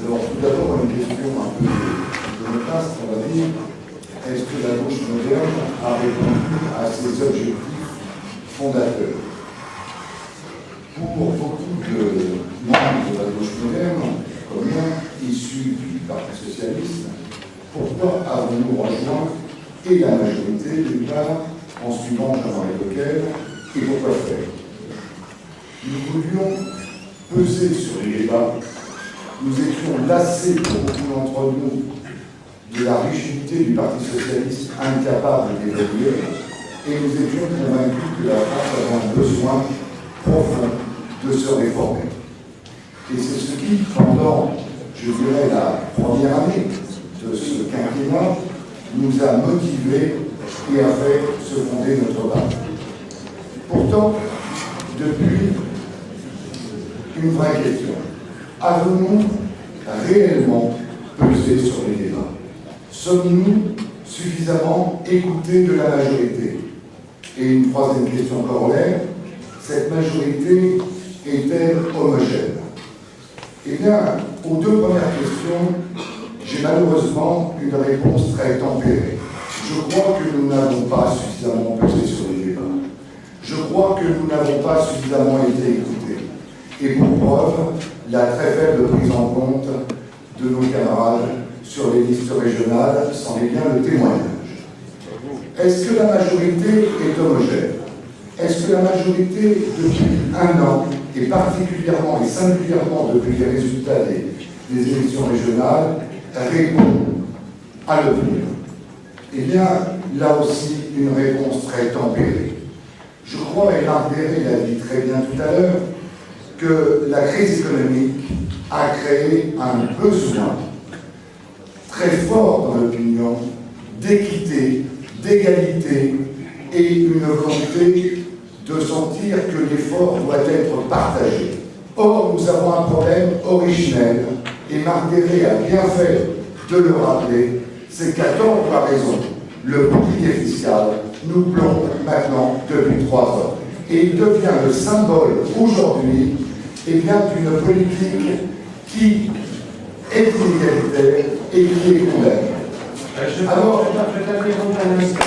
Alors, tout d'abord, une question un peu de métaste, on va dire. Est-ce que la gauche moderne a répondu à ses objectifs fondateurs? Pour beaucoup de membres de la gauche moderne, comme moi, issus du Parti socialiste, pourquoi avons-nous rejoint et la majorité, d'une part, en suivant Jean-Marie Bockel, et pourquoi faire? Nous voulions peser sur les débats. Nous étions lassés, pour beaucoup d'entre nous, de la rigidité du Parti socialiste incapable d'évoluer, et nous étions convaincus que la France avait un besoin profond de se réformer. Et c'est ce qui, pendant, je dirais, la première année de ce quinquennat, nous a motivés et a fait se fonder notre parti. Pourtant, depuis, une vraie question. Avons-nous réellement pesé sur les débats? Sommes-nous suffisamment écoutés de la majorité? Et une troisième question corollaire, cette majorité est-elle homogène? Eh bien, aux deux premières questions, j'ai malheureusement une réponse très tempérée. Je crois que nous n'avons pas suffisamment pesé sur les débats. Je crois que nous n'avons pas suffisamment été écoutés. Et pour preuve, la très faible prise en compte de nos camarades sur les listes régionales c'en est bien le témoignage. Est-ce que la majorité est homogène? Est-ce que la majorité, depuis un an, et particulièrement et singulièrement depuis les résultats des élections régionales, répond à l'opinion? Eh bien, là aussi, une réponse très tempérée. Je crois, et Marc Derré l'a dit très bien tout à l'heure, que la crise économique a créé un besoin très fort dans l'opinion d'équité, d'égalité et une volonté de sentir que l'effort doit être partagé. Or, nous avons un problème originel, et Marc Derré a bien fait de le rappeler, c'est qu'à tort ou à raison, le bouclier fiscal nous plombe maintenant depuis 3 ans. Et il devient le symbole aujourd'hui d'une politique qui est inégalitaire et qui est condamnée. Alors, je t'interromps un instant.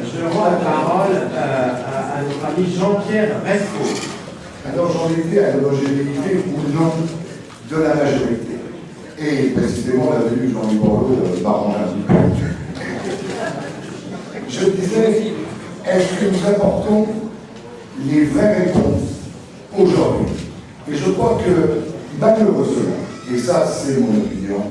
Je rends la parole à notre ami Jean-Pierre Resco. alors j'en étais à l'homogénéité ou non de la majorité. Et précisément, la venue de Jean-Louis Borloo m'arrange un petit peu. Je disais, est-ce que nous apportons les vraies réponses aujourd'hui? Et je crois que, malheureusement, et ça c'est mon opinion,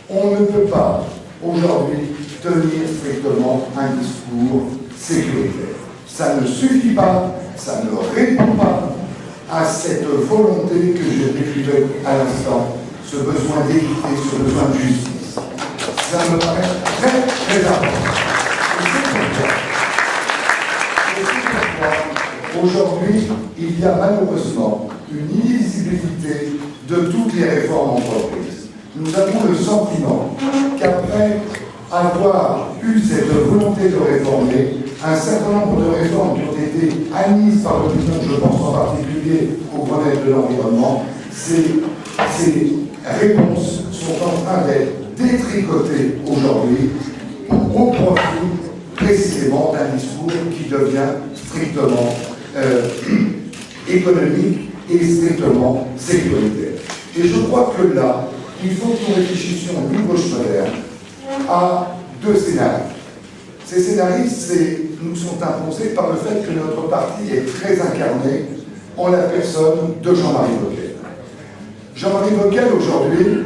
on ne peut pas aujourd'hui tenir strictement un discours sécuritaire. Ça ne suffit pas, ça ne répond pas à cette volonté que j'ai décrivée à l'instant, ce besoin d'équité, ce besoin de justice. Ça me paraît très, très important. Et c'est pourquoi, aujourd'hui, il y a malheureusement une illisibilité de toutes les réformes entreprises. Nous avons le sentiment qu'après avoir eu cette volonté de réformer, un certain nombre de réformes qui ont été admises par l'opinion, je pense en particulier au Grenelle de l'environnement, ces réponses sont en train d'être détricotées aujourd'hui au profit précisément d'un discours qui devient strictement économique et strictement sécuritaire. Et je crois que là, il faut que nous réfléchissions, nous, gauche moderne, à 2 scénarios. Ces scénarios nous sont imposés par le fait que notre parti est très incarné en la personne de Jean-Marie Bockel. Jean-Marie Bockel, aujourd'hui,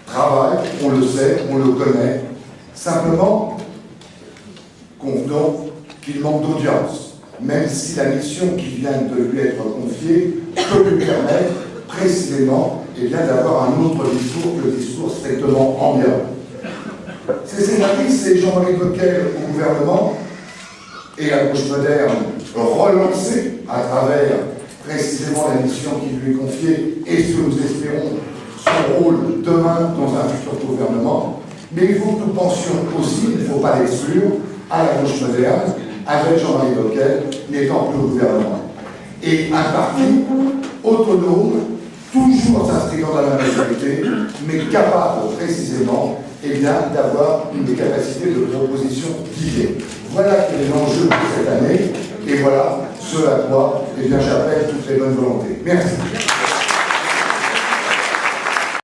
travaille, on le sait, on le connaît, simplement, convenons qu'il manque d'audience, même si la mission qui vient de lui être confiée peut lui permettre précisément d'avoir un autre discours que le discours strictement ambiant. Ces scénaristes, c'est Jean-Marie Bockel au gouvernement et la gauche moderne relancée à travers précisément la mission qui lui est confiée et ce que nous espérons son rôle demain dans un futur gouvernement, mais il faut que nous pensions aussi, il ne faut pas l'exclure, à la gauche moderne, avec Jean-Marie Bockel n'étant plus au gouvernement. Et un parti autonome, toujours s'inscrivant dans la majorité, mais capable précisément d'avoir une capacité de proposition d'idées. Voilà quel est l'enjeu de cette année, et voilà ce à quoi j'appelle toutes les bonnes volontés. Merci.